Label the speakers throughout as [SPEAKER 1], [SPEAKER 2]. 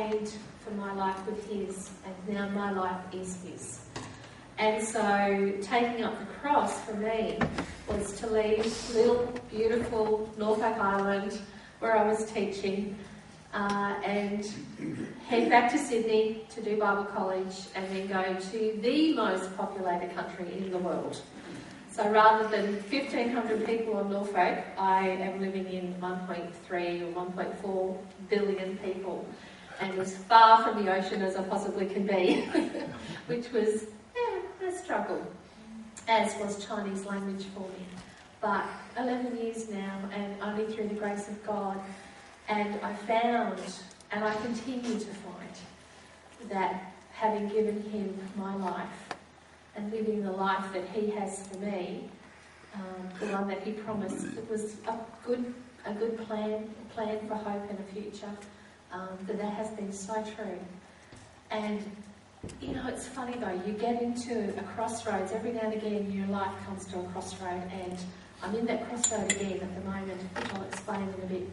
[SPEAKER 1] paid for my life with his, and now my life is his. And so taking up the cross for me was to leave little, beautiful Norfolk Island, where I was teaching, and head back to Sydney to do Bible college, and then go to the most populated country in the world. So rather than 1,500 people on Norfolk, I am living in 1.3 or 1.4 billion people, and as far from the ocean as I possibly can be, which was a struggle, as was Chinese language for me. But 11 years now, and only through the grace of God, and I found, and I continue to find, that having given him my life, and living the life that he has for me, the one that he promised, it was a good plan for hope and a future, that has been so true. And you know, it's funny though, you get into a crossroads, every now and again your life comes to a crossroad, and I'm in that crossroad again at the moment, which I'll explain in a bit.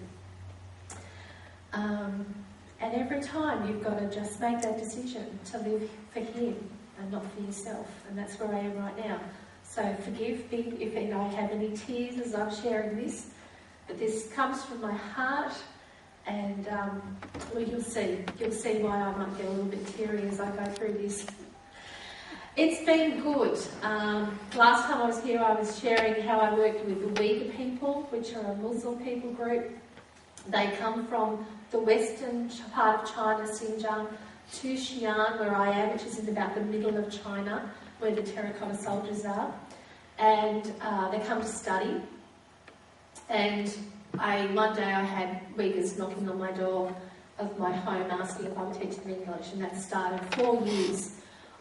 [SPEAKER 1] And every time you've got to just make that decision to live for him and not for yourself, and that's where I am right now. So forgive me if I have any tears as I'm sharing this, but this comes from my heart, and well, you'll see why I might get a little bit teary as I go through this. It's been good. Last time I was here, I was sharing how I worked with the Uyghur people, which are a Muslim people group. They come from the western part of China, Xinjiang, to Xi'an, where I am, which is in about the middle of China, where the terracotta soldiers are. And they come to study. And one day I had Uyghurs knocking on my door of my home asking if I would teach them English, and that started 4 years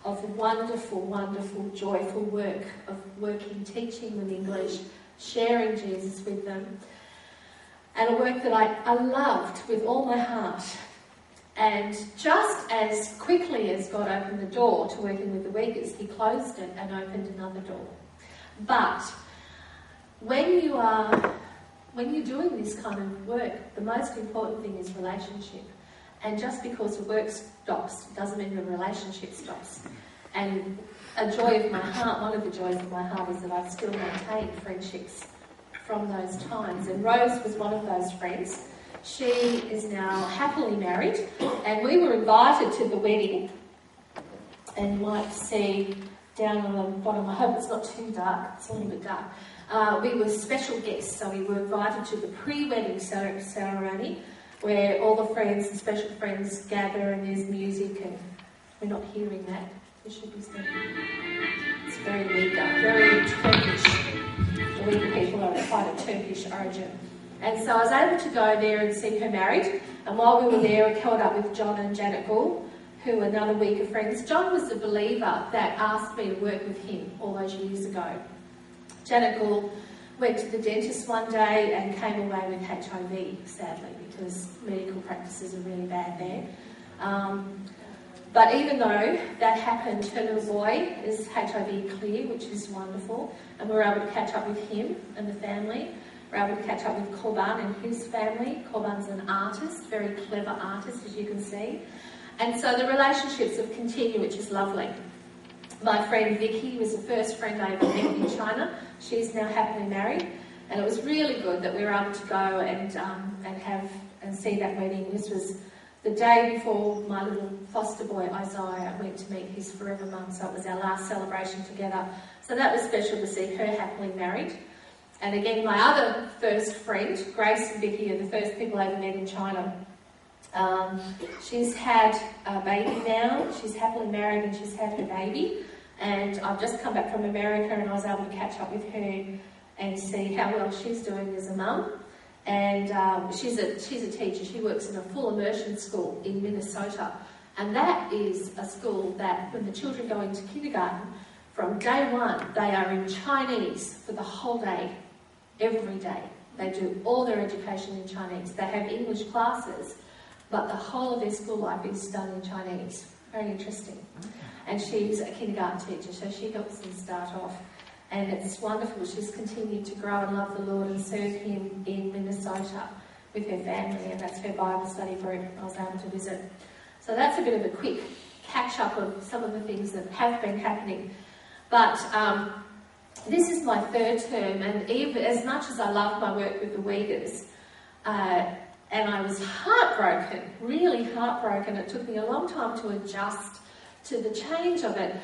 [SPEAKER 1] of wonderful, wonderful, joyful work of working, teaching them English, sharing Jesus with them, and a work that I loved with all my heart. And just as quickly as God opened the door to working with the Uyghurs, he closed it and opened another door. But when you're doing this kind of work, the most important thing is relationship. And just because the work stops doesn't mean the relationship stops. And a joy of my heart, one of the joys of my heart, is that I've still maintained friendships from those times. And Rose was one of those friends. She is now happily married, and we were invited to the wedding. And you might see down on the bottom, I hope it's not too dark, it's a little bit dark. We were special guests, so we were invited to the pre-wedding ceremony, where all the friends and special friends gather, and there's music, and we're not hearing that. It should be steady. It's very Uyghur, very Turkish. The Uyghur people are quite a Turkish origin. And so I was able to go there and see her married, and while we were there, I caught up with John and Janet Gould, who were another Uyghur friends. John was the believer that asked me to work with him all those years ago. Janet Gould went to the dentist one day and came away with HIV, sadly, because medical practices are really bad there. But even though that happened, her little boy is HIV clear, which is wonderful, and we were able to catch up with him and the family. We were able to catch up with Korban and his family. Korban's an artist, very clever artist, as you can see. And so the relationships have continued, which is lovely. My friend Vicky was the first friend I ever met in China. She's now happily married, and it was really good that we were able to go and see that wedding. This was the day before my little foster boy Isaiah went to meet his forever mum, so it was our last celebration together. So that was special to see her happily married. And again, my other first friend, Grace and Vicky, are the first people I ever met in China. She's had a baby now, she's happily married, and she's had her baby. And I've just come back from America, and I was able to catch up with her and see how well she's doing as a mum. And she's a teacher. She works in a full immersion school in Minnesota. And that is a school that when the children go into kindergarten, from day one, they are in Chinese for the whole day, every day. They do all their education in Chinese. They have English classes, but the whole of their school life is done in Chinese. Very interesting. And she's a kindergarten teacher, so she helps them start off. And it's wonderful. She's continued to grow and love the Lord and serve him in Minnesota, with her family, and that's her Bible study group I was able to visit. So that's a bit of a quick catch-up of some of the things that have been happening. But this is my third term, and even as much as I love my work with the Uyghurs, and I was heartbroken, really heartbroken. It took me a long time to adjust to the change of it.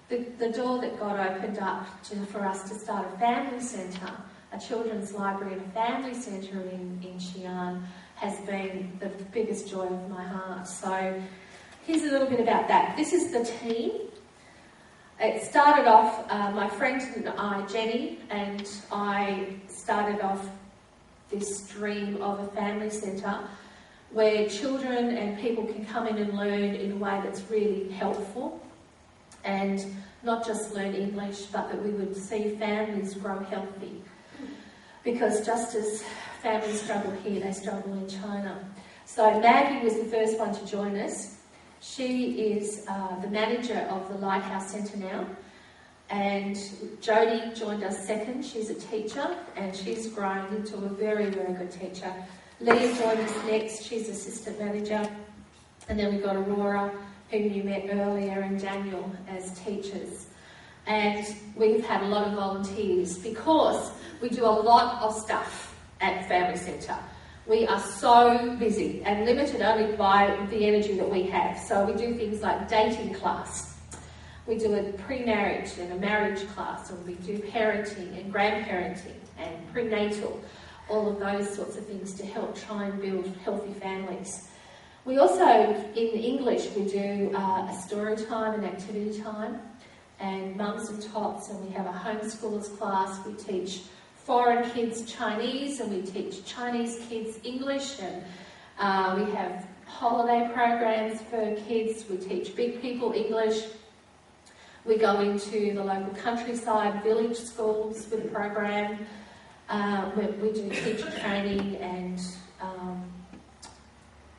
[SPEAKER 1] The door that God opened up for us to start a family centre, a children's library and a family centre in Xi'an, has been the biggest joy of my heart. So here's a little bit about that. This is the team. It started off, my friend and I, Jenny, and I started off this dream of a family centre where children and people can come in and learn in a way that's really helpful, and not just learn English, but that we would see families grow healthy. Because just as families struggle here, they struggle in China. So Maggie was the first one to join us. She is the manager of the Lighthouse Centre now. And Jodie joined us second. She's a teacher, and she's grown into a very, very good teacher. Leah joined us next. She's assistant manager. And then we've got Aurora, whom you met earlier, and Daniel as teachers. And we've had a lot of volunteers because we do a lot of stuff at Family Centre. We are so busy and limited only by the energy that we have. So we do things like dating class. We do a pre-marriage and a marriage class, or we do parenting and grandparenting and prenatal, all of those sorts of things to help try and build healthy families. We also, in English, we do a story time and activity time, and mums and tots, and we have a homeschoolers class. We teach foreign kids Chinese, and we teach Chinese kids English, and we have holiday programs for kids. We teach big people English. We go into the local countryside, village schools with a program. We do teacher training and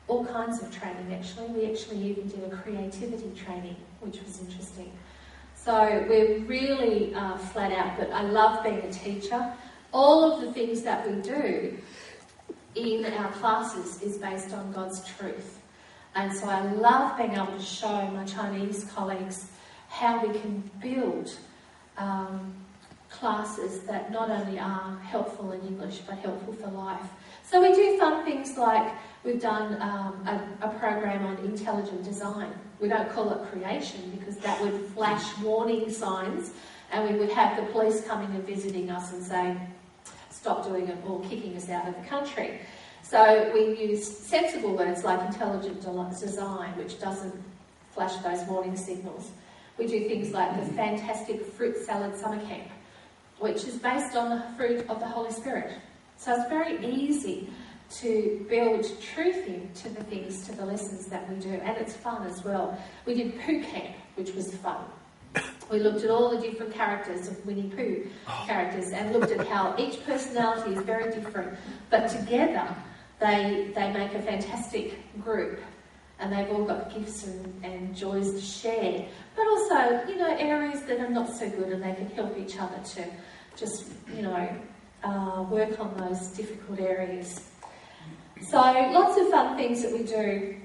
[SPEAKER 1] all kinds of training, actually. We actually even did a creativity training, which was interesting. So we're really flat out, but I love being a teacher. All of the things that we do in our classes is based on God's truth. And so I love being able to show my Chinese colleagues how we can build classes that not only are helpful in English, but helpful for life. So we do fun things like we've done a program on intelligent design. We don't call it creation because that would flash warning signs, and we would have the police coming and visiting us and saying, stop doing it, or kicking us out of the country. So we use sensible words like intelligent design, which doesn't flash those warning signals. We do things like the fantastic fruit salad summer camp, which is based on the fruit of the Holy Spirit. So it's very easy to build truth into the things, to the lessons that we do, and it's fun as well. We did Pooh Camp, which was fun. We looked at all the different characters of Winnie Pooh characters and looked at how each personality is very different, but together they make a fantastic group, and they've all got gifts and joys to share, but also, you know, areas that are not so good, and they can help each other to just, you know, work on those difficult areas. So lots of fun things that we do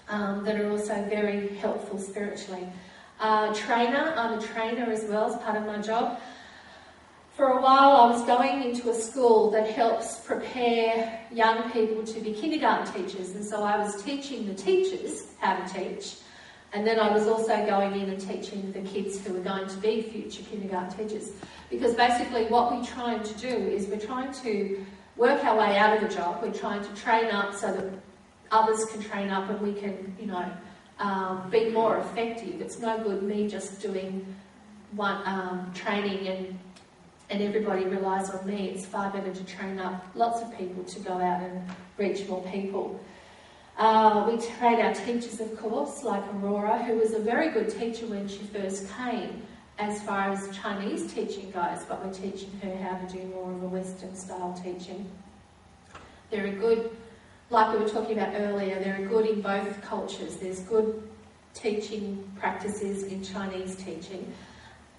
[SPEAKER 1] that are also very helpful spiritually. Trainer, I'm a trainer as well as part of my job. For a while I was going into a school that helps prepare young people to be kindergarten teachers, and so I was teaching the teachers how to teach, and then I was also going in and teaching the kids who were going to be future kindergarten teachers, because basically what we're trying to do is we're trying to work our way out of the job. We're trying to train up so that others can train up and we can, you know, be more effective. It's no good me just doing one training and everybody relies on me. It's far better to train up lots of people to go out and reach more people. We train our teachers, of course, like Aurora, who was a very good teacher when she first came, as far as Chinese teaching goes, but we're teaching her how to do more of a Western style teaching. They're good, like we were talking about earlier, they're good in both cultures. There's good teaching practices in Chinese teaching,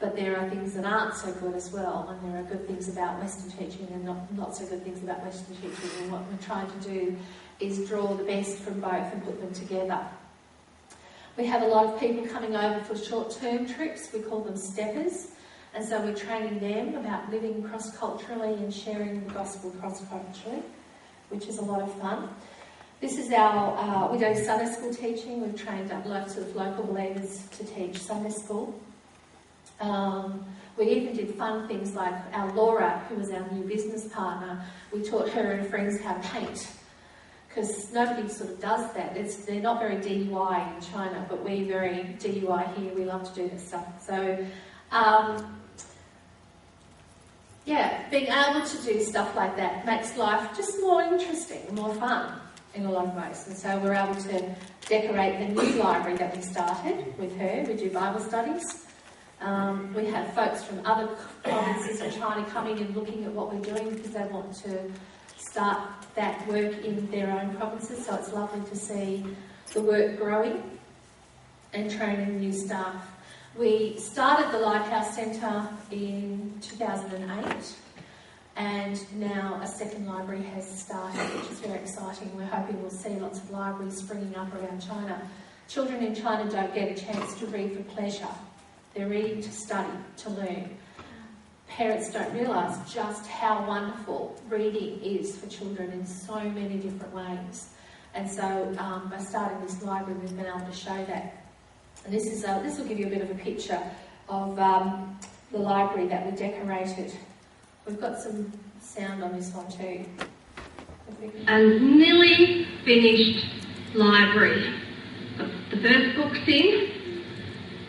[SPEAKER 1] but there are things that aren't so good as well, and there are good things about Western teaching and not so good things about Western teaching, and what we're trying to do is draw the best from both and put them together. We have a lot of people coming over for short-term trips. We call them steppers, and so we're training them about living cross-culturally and sharing the gospel cross-culturally, which is a lot of fun. This is our, we do Sunday school teaching. We've trained up lots of local believers to teach Sunday school. We even did fun things like our Laura, who was our new business partner, we taught her and friends how to paint, because nobody sort of does that. They're not very DIY in China, but we're very DIY here. We love to do this stuff. So, yeah, being able to do stuff like that makes life just more interesting, more fun in a lot of ways. And so we're able to decorate the new library that we started with her. We do Bible studies. We have folks from other provinces in China coming and looking at what we're doing because they want to start that work in their own provinces. So it's lovely to see the work growing and training new staff. We started the Lighthouse Centre in 2008, and now a second library has started, which is very exciting. We're hoping we'll see lots of libraries springing up around China. Children in China don't get a chance to read for pleasure. They're reading to study, to learn. Parents don't realise just how wonderful reading is for children in so many different ways. And so by starting this library, we've been able to show that. And this will give you a bit of a picture of the library that we decorated. We've got some sound on this one too.
[SPEAKER 2] A nearly finished library. Got the first books in.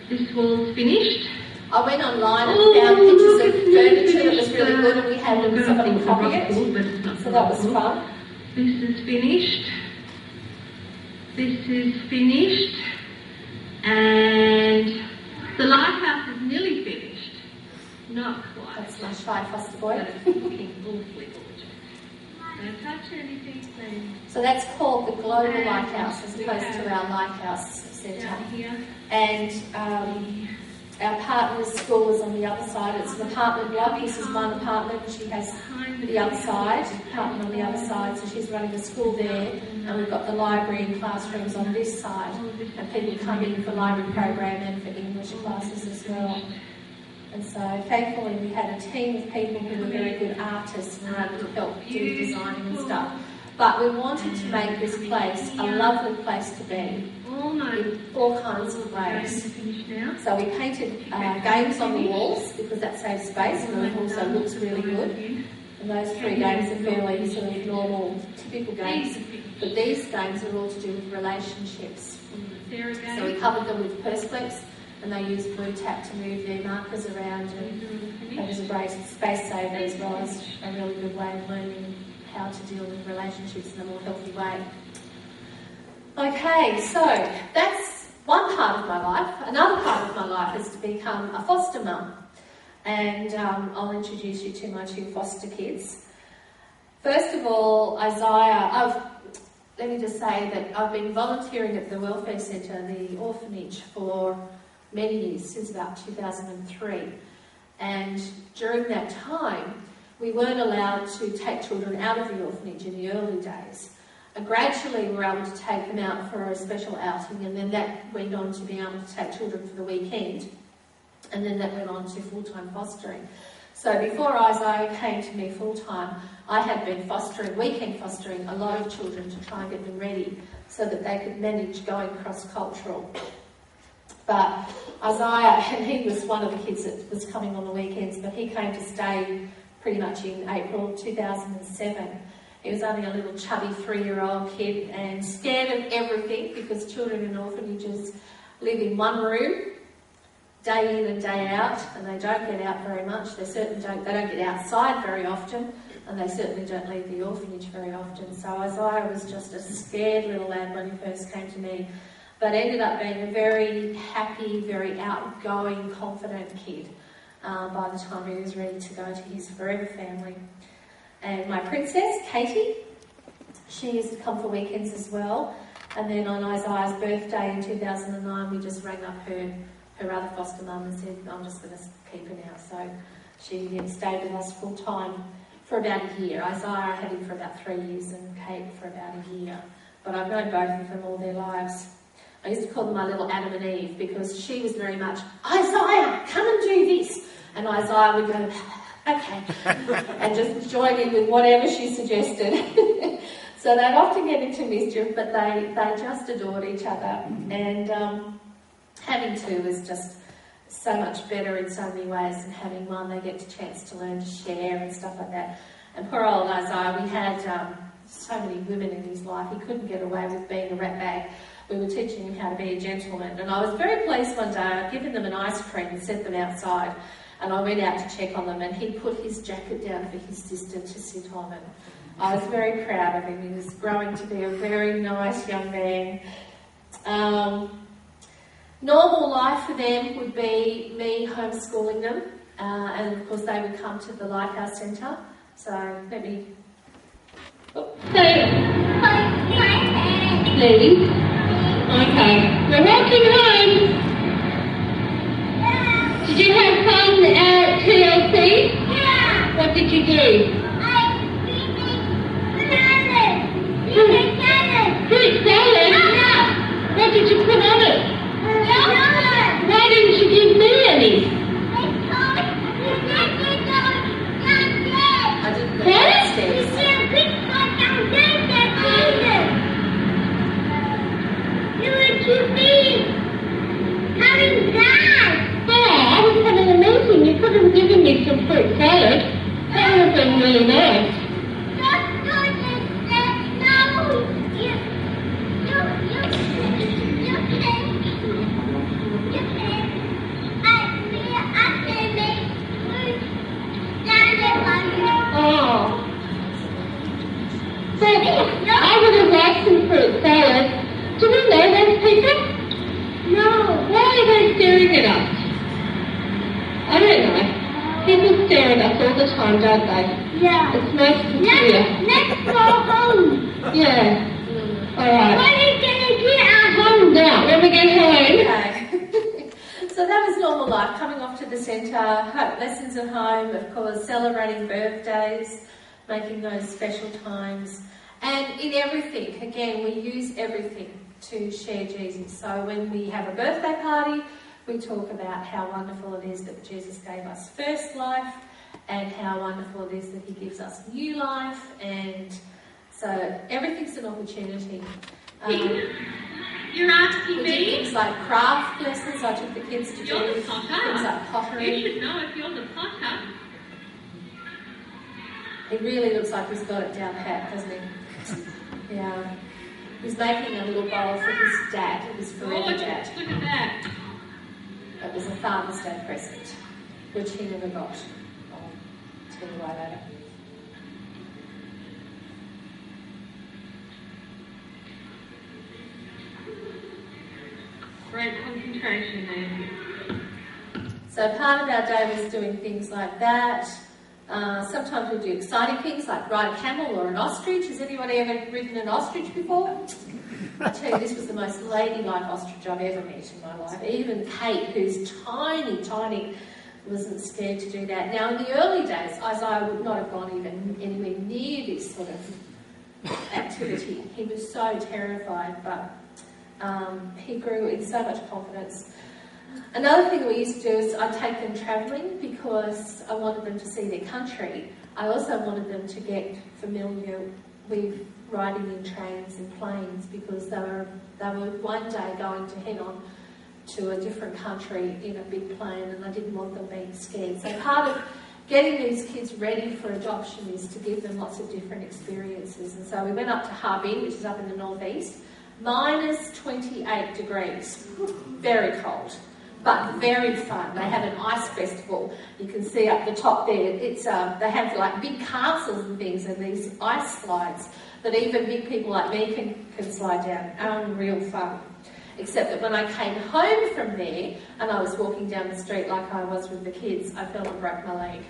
[SPEAKER 2] This wall's finished.
[SPEAKER 1] I went online and found pictures of furniture that was really good, and we had somebody copy it, so that was fun.
[SPEAKER 2] This is finished. This is finished. And the lighthouse is nearly finished. Not quite.
[SPEAKER 1] That's my shy foster boy.
[SPEAKER 2] But it's looking awfully gorgeous. Don't touch anything, please.
[SPEAKER 1] So that's called the Global Lighthouse as opposed to our Lighthouse Centre.
[SPEAKER 2] Here.
[SPEAKER 1] And our partner's school is on the other side. It's an apartment block. This is one apartment, and she has the other side, apartment on the other side, so she's running a school there, and we've got the library and classrooms on this side, and people come in for library program and for English classes as well. And so thankfully we had a team of people who were very good artists and were able to help do designing and stuff. But we wanted to make this place a lovely place to be in all kinds of ways. So we painted games on the walls because that saves space, and it also looks really good. And those three games are fairly sort of normal, typical games. But these games are all to do with relationships. So we covered them with Perspex, and they use blue tap to move their markers around, and it was a great space saver as well as a really good way of learning how to deal with relationships in a more healthy way. Okay, so that's one part of my life. Another part of my life is to become a foster mum. And I'll introduce you to my two foster kids. First of all, Isaiah, let me just say that I've been volunteering at the Welfare Centre, the orphanage, for many years, since about 2003. And during that time, we weren't allowed to take children out of the orphanage in the early days. And gradually we were able to take them out for a special outing, and then that went on to being able to take children for the weekend. And then that went on to full-time fostering. So before Isaiah came to me full-time, I had been weekend fostering a lot of children to try and get them ready so that they could manage going cross-cultural. But Isaiah, and he was one of the kids that was coming on the weekends, but he came to stay pretty much in April 2007. He was only a little chubby 3-year-old kid and scared of everything because children in orphanages live in one room, day in and day out, and they don't get out very much. They don't get outside very often, and they certainly don't leave the orphanage very often. So Isaiah was just a scared little lad when he first came to me, but ended up being a very happy, very outgoing, confident kid by the time he was ready to go to his forever family. And my princess, Katie, she used to come for weekends as well. And then on Isaiah's birthday in 2009, we just rang up her her other foster mum and said, I'm just going to keep her now. So she stayed with us full time for about a year. Isaiah, I had him for about 3 years and Kate for about a year. But I've known both of them all their lives. I used to call them my little Adam and Eve because she was very much, Isaiah, come and do this. And Isaiah would go, okay, and just join in with whatever she suggested. So they'd often get into mischief, but they just adored each other. And having two is just so much better in so many ways than having one. They get a chance to learn to share and stuff like that. And poor old Isaiah, we had so many women in his life. He couldn't get away with being a ratbag. We were teaching him how to be a gentleman. And I was very pleased one day. I'd given them an ice cream and set them outside. And I went out to check on them, and he put his jacket down for his sister to sit on. And I was very proud of him. He was growing to be a very nice young man. Normal life for them would be me homeschooling them. And of course they would come to the Lighthouse Centre. So let me...
[SPEAKER 2] Please. Okay. We're walking home. Did you have fun at TLC? Yeah. What did you do? Fruit salad? Yeah. What did you put on it? Yogurt. Why didn't you give me any?
[SPEAKER 1] I didn't go downstairs.
[SPEAKER 2] You were too big. Having that. Yeah, I was having a meeting. You could have given me some fruit salad. That would have been really nice. Oh. But I would have liked some fruit salad. Do we know those people? No. Why are they staring at us? I don't know. People stare at us all the time, don't they? Yeah. It's most peculiar. Let's go home. Yeah. Alright. When are you going to get our home now? When we get home?
[SPEAKER 1] Okay. So that was normal life, coming off to the centre, lessons at home, of course, celebrating birthdays, making those special times. And in everything, again, we use everything to share Jesus. So when we have a birthday party, we talk about how wonderful it is that Jesus gave us first life and how wonderful it is that he gives us new life. And so everything's an opportunity.
[SPEAKER 2] You're asking
[SPEAKER 1] we
[SPEAKER 2] me?
[SPEAKER 1] did things like craft lessons. I took the kids to
[SPEAKER 2] You're
[SPEAKER 1] do
[SPEAKER 2] the
[SPEAKER 1] things
[SPEAKER 2] potter.
[SPEAKER 1] like pottery.
[SPEAKER 2] You should know if you're the potter.
[SPEAKER 1] He really looks like he's got it down pat, doesn't he? Yeah. He's making a little bowl for his dad, his forever dad.
[SPEAKER 2] Look at that.
[SPEAKER 1] It was a Father's Day present, which he never got. I'll tell you why later.
[SPEAKER 2] Great concentration there.
[SPEAKER 1] So part of our day was doing things like that. Sometimes we do exciting things like ride a camel or an ostrich. Has anybody ever ridden an ostrich before? I tell you, this was the most ladylike ostrich I've ever met in my life. Even Kate, who's tiny, wasn't scared to do that. Now, in the early days, Isaiah would not have gone even anywhere near this sort of activity. He was so terrified, but he grew in so much confidence. Another thing we used to do is I'd take them travelling because I wanted them to see their country. I also wanted them to get familiar with riding in trains and planes because they were one day going to head on to a different country in a big plane, and I didn't want them being scared. So part of getting these kids ready for adoption is to give them lots of different experiences. And so we went up to Harbin, which is up in the northeast, minus 28 degrees, very cold, but very fun. They have an ice festival. You can see up the top there. It's they have like big castles and things, and these ice slides that even big people like me can slide down. Unreal fun. Except that when I came home from there and I was walking down the street like I was with the kids, I fell and broke my leg.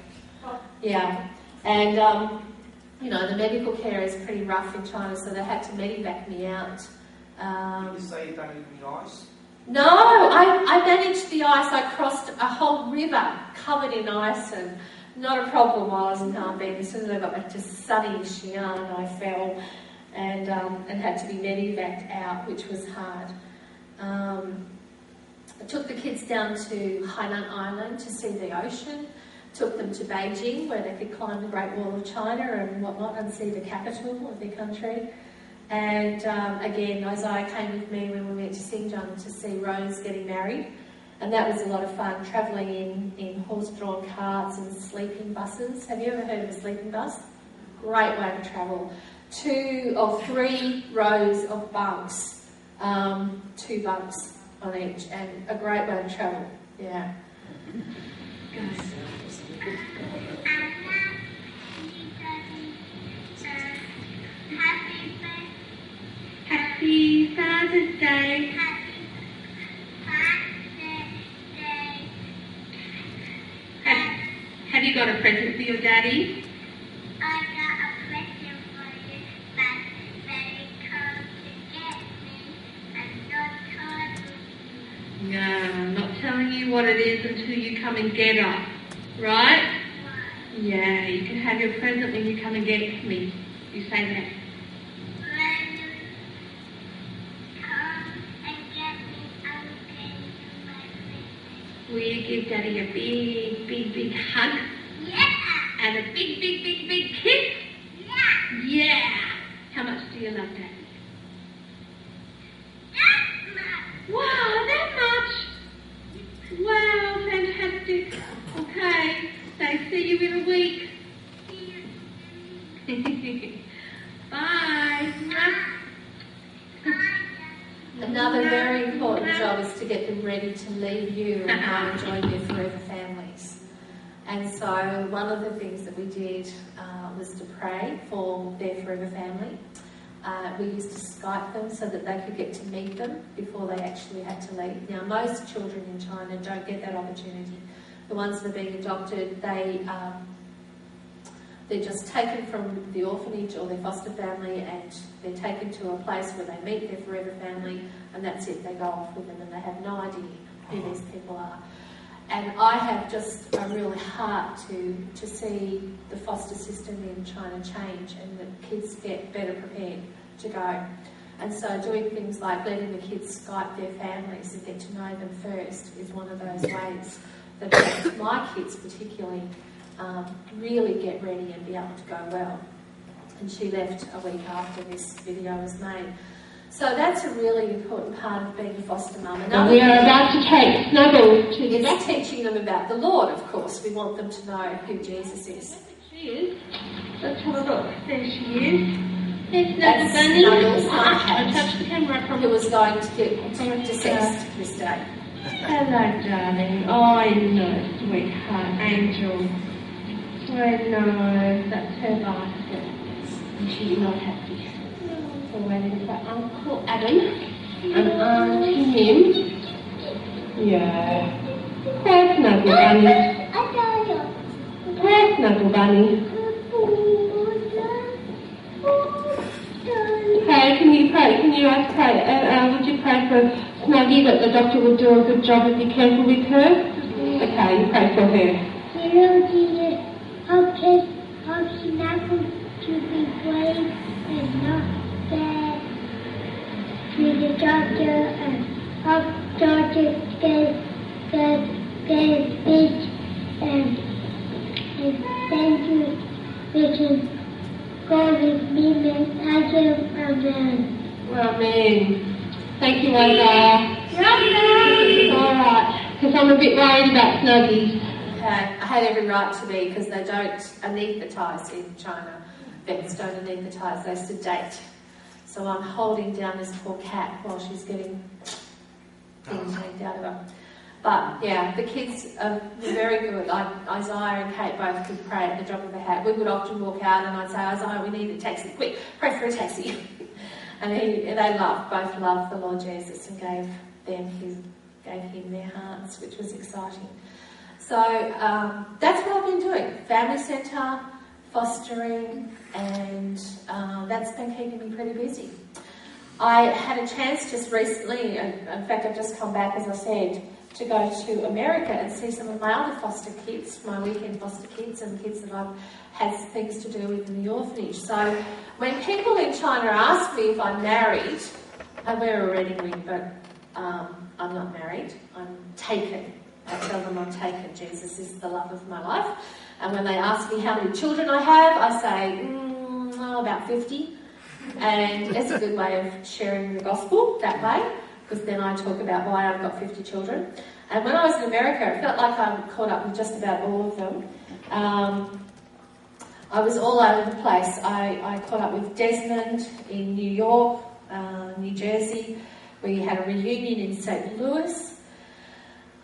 [SPEAKER 1] Yeah. And, the medical care is pretty rough in China, so they had to medevac me out.
[SPEAKER 3] You say you don't eat any ice?
[SPEAKER 1] No, I managed the ice. I crossed a whole river covered in ice, and not a problem while I was in Harbin. As soon as I got back to sunny Xi'an, I fell and had to be medevaced out, which was hard. I took the kids down to Hainan Island to see the ocean, took them to Beijing where they could climb the Great Wall of China and whatnot and see the capital of their country. And again, Isaiah came with me when we went to Xinjiang to see Rose getting married. And that was a lot of fun, travelling in horse-drawn carts and sleeping buses. Have you ever heard of a sleeping bus? Great way to travel. 2 or 3 rows of bunks, 2 bunks on each, and a great way to travel. Yeah.
[SPEAKER 2] Happy Father's Day. Have you got a present for your daddy?
[SPEAKER 3] I got a present for you, but very cold to get me and not told you.
[SPEAKER 2] No, I'm not telling you what it is until you come and get us, right? Yeah, you can have your present when you come and get it for me. You say that.
[SPEAKER 3] When you come and get me, I will pay you my present.
[SPEAKER 2] Will you give Daddy a big, big, big hug?
[SPEAKER 3] Yeah!
[SPEAKER 2] And a big, big, big, big kiss?
[SPEAKER 3] Yeah!
[SPEAKER 2] Yeah! How much do you love Daddy?
[SPEAKER 3] That much!
[SPEAKER 2] Wow, that much? Wow, fantastic. Okay, so see you in a week. Bye.
[SPEAKER 1] Another very important job is to get them ready to leave you and go and join their forever families. And so one of the things that we did was to pray for their forever family. We used to Skype them so that they could get to meet them before they actually had to leave. Now, most children in China don't get that opportunity. The ones that are being adopted, they're just taken from the orphanage or their foster family and they're taken to a place where they meet their forever family, and that's it. They go off with them and they have no idea who these people are. And I have just a real heart to see the foster system in China change and that kids get better prepared to go. And so doing things like letting the kids Skype their families and get to know them first is one of those ways that helps my kids particularly really get ready and be able to go well. And she left a week after this video was made. So that's a really important part of being a foster mum.
[SPEAKER 2] And we are about to take Snuggle to the
[SPEAKER 1] It's teaching them about the Lord, of course. We want them to know who Jesus is.
[SPEAKER 2] She is. Let's have a look. There she is. There's
[SPEAKER 1] That's
[SPEAKER 2] Snuggle Bunny.
[SPEAKER 1] Snuggles, my
[SPEAKER 2] Don't
[SPEAKER 1] cat,
[SPEAKER 2] touch the camera, I
[SPEAKER 1] who
[SPEAKER 2] promise.
[SPEAKER 1] was going to get deceased this day.
[SPEAKER 2] Hello, darling. Oh, I know, sweetheart, angel. I know, that's her basket. And she's not happy. So we're waiting for Uncle Adam and Auntie Mim. Yeah. Poor Snuggle Bunny. Poor Snuggle Bunny. Pray, can you pray? Can you ask pray? Would you pray for Snuggie that the doctor would do a good job and be careful with her? Okay, you pray for her.
[SPEAKER 3] Hello, Jesus. Help Snuggle to be brave and not bad to the doctor, and help doctor get fit, and thank you. We can go with me and I give amen.
[SPEAKER 2] Amen. Thank you, Isaiah. Alright, because I'm a bit worried about Snuggies.
[SPEAKER 1] Okay, I had every right to be because they don't anaesthetise in China. Vets don't anaesthetise, they sedate. So I'm holding down this poor cat while she's getting things yanked out of her. But yeah, the kids are very good. Isaiah and Kate both could pray at the drop of a hat. We would often walk out and I'd say, Isaiah, we need a taxi. Quick, pray for a taxi. And they both loved the Lord Jesus and gave him their hearts, which was exciting. So that's what I've been doing. Family centre, fostering, and that's been keeping me pretty busy. I had a chance just recently, and in fact I've just come back, as I said, to go to America and see some of my other foster kids, my weekend foster kids and kids that I've had things to do with in the orphanage. So when people in China ask me if I'm married, I wear a wedding ring, but I'm not married, I'm taken. I tell them I'm taken. Jesus is the love of my life. And when they ask me how many children I have, I say, about 50. And it's a good way of sharing the gospel that way, because then I talk about why I've got 50 children. And when I was in America, it felt like I'm caught up with just about all of them. I was all over the place. I caught up with Desmond in New York, New Jersey. We had a reunion in St. Louis.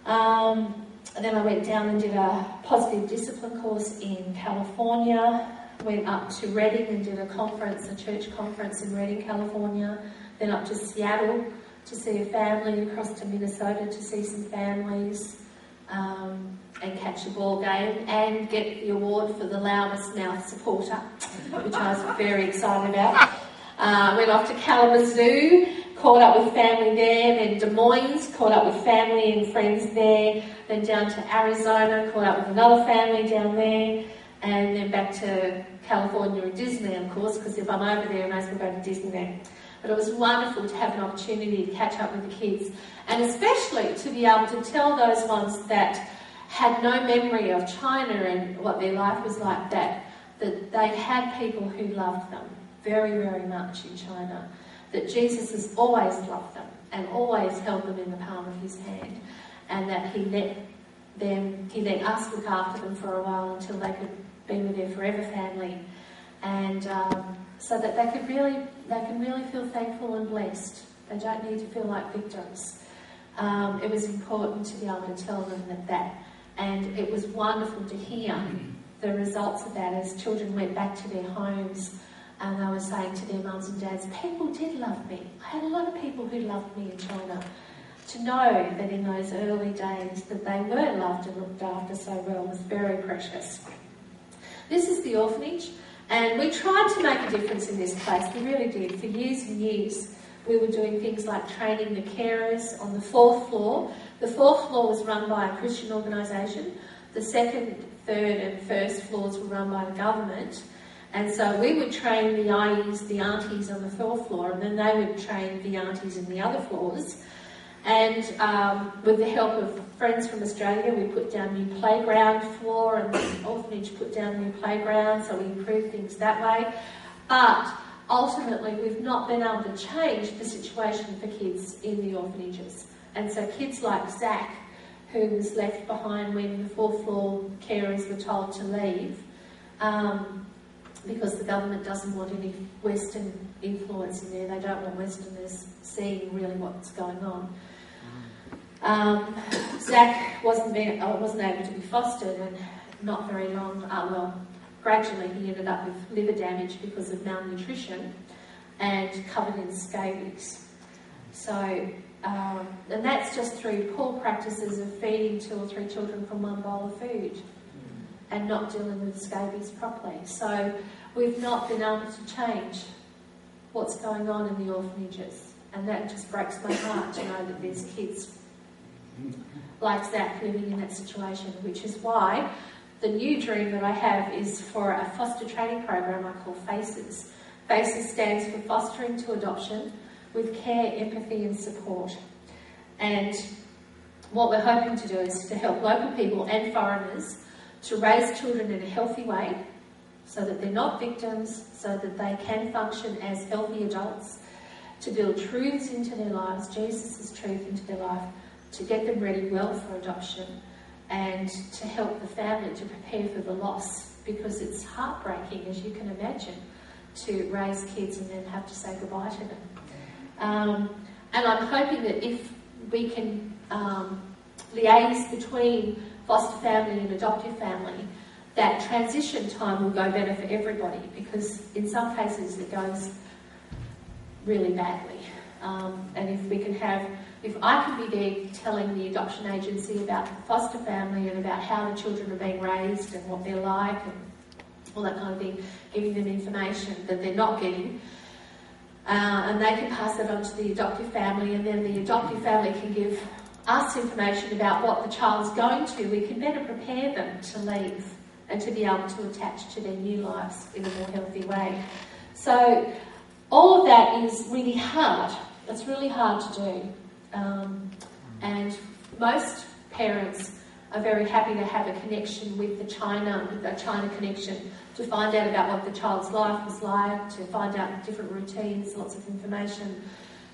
[SPEAKER 1] Then I went down and did a positive discipline course in California. Went up to Redding and did a conference, a church conference in Redding, California. Then up to Seattle to see a family, across to Minnesota to see some families, and catch a ball game and get the award for the loudest mouth supporter, which I was very excited about. Went off to Kalamazoo, caught up with family there, then Des Moines, caught up with family and friends there, then down to Arizona, caught up with another family down there, and then back to California and Disneyland, of course, because if I'm over there, I may as well go to Disneyland. But it was wonderful to have an opportunity to catch up with the kids, and especially to be able to tell those ones that had no memory of China and what their life was like, that they had people who loved them very, very much in China, that Jesus has always loved them and always held them in the palm of his hand, and that he let us look after them for a while until they could be with their forever family, and so that they can really feel thankful and blessed. They don't need to feel like victims. It was important to be able to tell them that, and it was wonderful to hear the results of that as children went back to their homes and they were saying to their mums and dads, people did love me. I had a lot of people who loved me in China. To know that in those early days that they were loved and looked after so well was very precious. This is the orphanage, and we tried to make a difference in this place. We really did. For years and years, we were doing things like training the carers on the 4th floor. The 4th floor was run by a Christian organisation. The 2nd, 3rd and 1st floors were run by the government. And so we would train the aunties on the 4th floor, and then they would train the aunties in the other floors. And with the help of friends from Australia, we put down new playground floor, and the orphanage put down new playground, so we improved things that way. But ultimately, we've not been able to change the situation for kids in the orphanages. And so kids like Zach, who was left behind when the 4th floor carers were told to leave, because the government doesn't want any Western influence in there. They don't want Westerners seeing really what's going on. Zach wasn't able to be fostered, and not very long, gradually he ended up with liver damage because of malnutrition and covered in scabies. So, and that's just through poor practices of feeding 2 or 3 children from one bowl of food and not dealing with scabies properly. So we've not been able to change what's going on in the orphanages, and that just breaks my heart to know that there's kids like Zach living in that situation, which is why the new dream that I have is for a foster training program I call FACES. FACES stands for Fostering to Adoption with Care, Empathy and Support. And what we're hoping to do is to help local people and foreigners to raise children in a healthy way, so that they're not victims, so that they can function as healthy adults, to build truths into their lives, Jesus' truth into their life, to get them ready well for adoption, and to help the family to prepare for the loss, because it's heartbreaking, as you can imagine, to raise kids and then have to say goodbye to them. And I'm hoping that if we can liaise between foster family and adoptive family, that transition time will go better for everybody, because in some cases it goes really badly. And if I can be there telling the adoption agency about the foster family and about how the children are being raised and what they're like and all that kind of thing, giving them information that they're not getting, and they can pass it on to the adoptive family, and then the adoptive family can give us information about what the child's going to. We can better prepare them to leave and to be able to attach to their new lives in a more healthy way. So all of that is really hard. It's really hard to do. And most parents are very happy to have a connection with a China connection, to find out about what the child's life was like, to find out different routines, lots of information.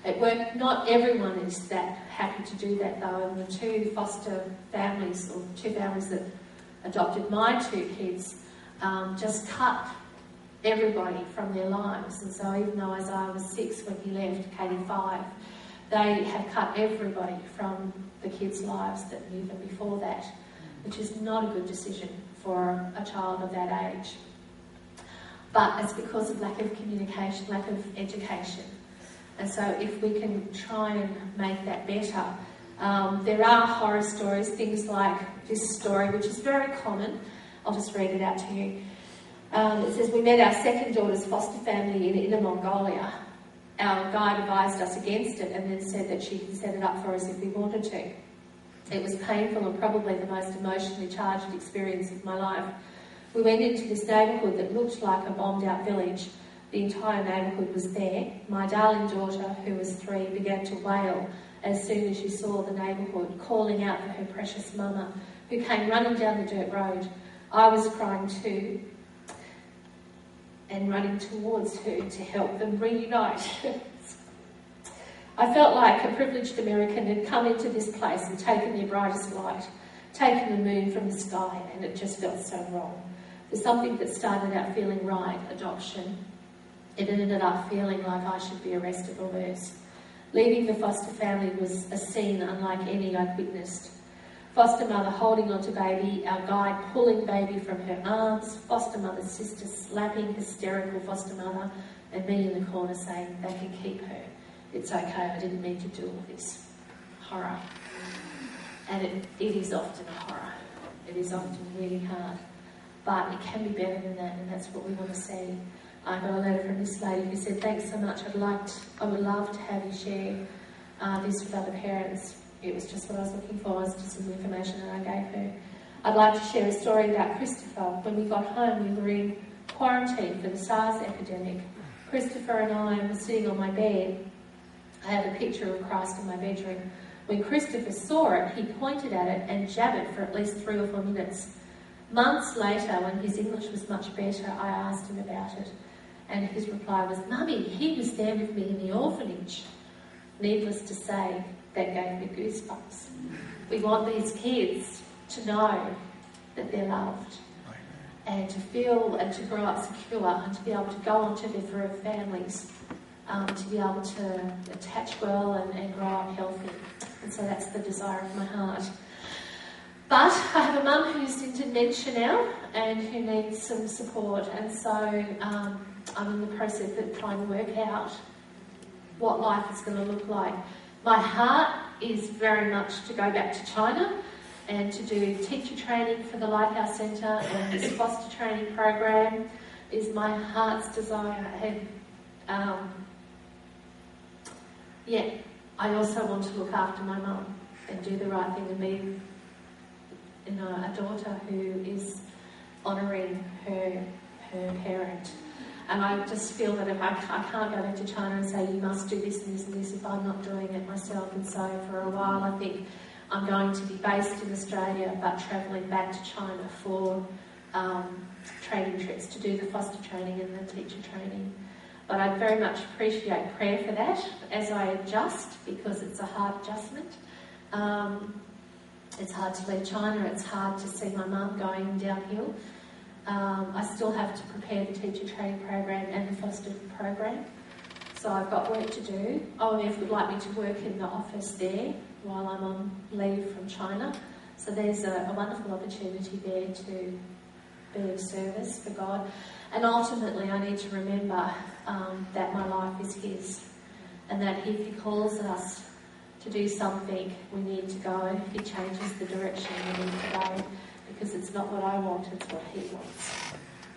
[SPEAKER 1] At work, not everyone is that happy to do that though, and the two foster families, or two families that adopted my two kids, just cut everybody from their lives. And so even though Isaiah was 6 when he left, Katie 5, they have cut everybody from the kids' lives that knew them before that, which is not a good decision for a child of that age. But it's because of lack of communication, lack of education. And so if we can try and make that better, there are horror stories, things like this story, which is very common. I'll just read it out to you. It says, "We met our second daughter's foster family in Inner Mongolia. Our guide advised us against it and then said that she could set it up for us if we wanted to. It was painful and probably the most emotionally charged experience of my life. We went into this neighbourhood that looked like a bombed-out village. The entire neighbourhood was there. My darling daughter, who was 3, began to wail as soon as she saw the neighbourhood, calling out for her precious mama, who came running down the dirt road. I was crying too, and running towards her to help them reunite. I felt like a privileged American had come into this place and taken their brightest light, taken the moon from the sky, and it just felt so wrong. There's something that started out feeling right, adoption. It ended up feeling like I should be arrested or worse. Leaving the foster family was a scene unlike any I'd witnessed. Foster mother holding onto baby, our guide pulling baby from her arms, foster mother's sister slapping hysterical foster mother, and me in the corner saying they can keep her. It's okay, I didn't mean to do all this. Horror. And it is often a horror. It is often really hard. But it can be better than that, and that's what we want to see. I got a letter from this lady who said, "Thanks so much, I would love to have you share this with other parents." It was just what I was looking for, was just some information that I gave her. I'd like to share a story about Christopher. When we got home, we were in quarantine for the SARS epidemic. Christopher and I were sitting on my bed. I have a picture of Christ in my bedroom. When Christopher saw it, he pointed at it and jabbered for at least 3 or 4 minutes. Months later, when his English was much better, I asked him about it. And his reply was, "Mummy, he was there with me in the orphanage." Needless to say, that gave me goosebumps. We want these kids to know that they're loved, and to feel and to grow up secure, and to be able to go on to their forever families, to be able to attach well and grow up healthy. And so that's the desire of my heart. But I have a mum who's in dementia now and who needs some support, and so I'm in the process of trying to work out what life is going to look like. My heart is very much to go back to China and to do teacher training for the Lighthouse Centre, and this foster training program is my heart's desire. And I also want to look after my mum and do the right thing and be, a daughter who is honouring her parent. And I just feel that if I can't go back to China and say, you must do this and this and this if I'm not doing it myself. And so for a while I think I'm going to be based in Australia but travelling back to China for training trips to do the foster training and the teacher training. But I very much appreciate prayer for that as I adjust, because it's a hard adjustment. It's hard to leave China, it's hard to see my mum going downhill. I still have to prepare the teacher training program and the foster program, so I've got work to do. OMF would like me to work in the office there while I'm on leave from China, so there's a wonderful opportunity there to be of service for God. And ultimately I need to remember that my life is His, and that if He calls us to do something, we need to go. He changes the direction we need to go, because it's not what I want, it's what He wants.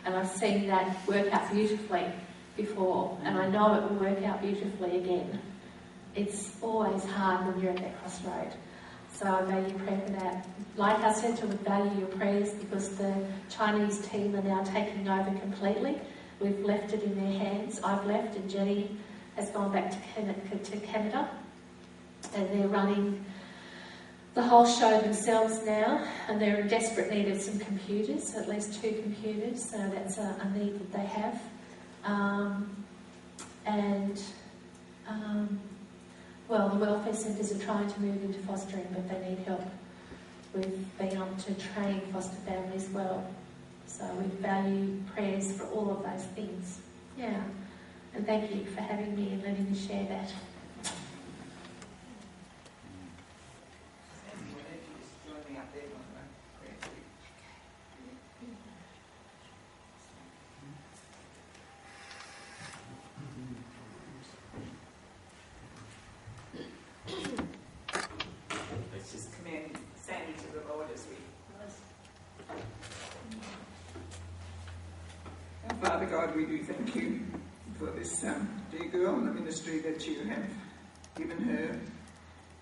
[SPEAKER 1] And I've seen that work out beautifully before, and I know it will work out beautifully again. It's always hard when you're at that crossroad. So I value prayer for that. Lighthouse Centre would value your prayers because the Chinese team are now taking over completely. We've left it in their hands. I've left, and Jenny has gone back to Canada, and they're running the whole show themselves now, and they're in desperate need of some computers, at least 2 computers, so that's a need that they have. Well, the welfare centres are trying to move into fostering, but they need help with being able to train foster families well. So we value prayers for all of those things. Yeah, and thank you for having me and letting me share that.
[SPEAKER 4] Let's just commend Sandy to the Lord as we. Father God, we do thank you for this dear girl and the ministry that you have given her.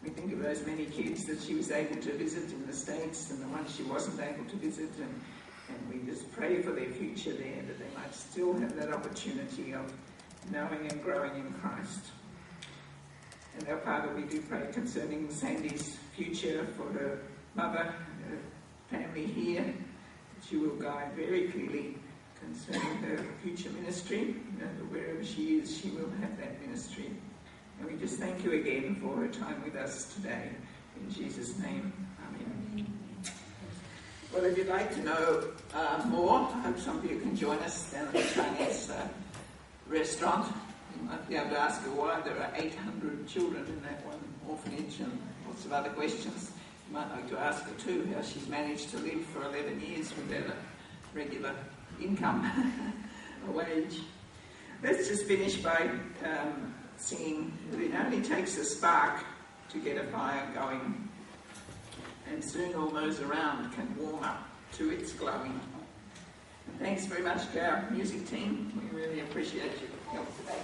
[SPEAKER 4] We think of those many kids that she was able to visit in the States and the ones she wasn't able to visit, and we just pray for their future there, that they might still have that opportunity of knowing and growing in Christ. And our Father, we do pray concerning Sandy's future for her mother, her family here, that you will guide very clearly concerning her future ministry. That wherever she is, she will have that ministry. And we just thank you again for her time with us today. In Jesus' name, amen. Well, if you'd like to know more, I hope some of you can join us down at the Chinese restaurant. You might be able to ask her why there are 800 children in that one orphanage and lots of other questions. You might like to ask her too how she's managed to live for 11 years without a regular income, a wage. Let's just finish by singing that it only takes a spark to get a fire going, and soon all those around can warm up to its glowing. And thanks very much to our music team. We really appreciate your help today.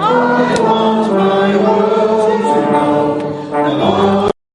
[SPEAKER 5] I want my world to know the Lord.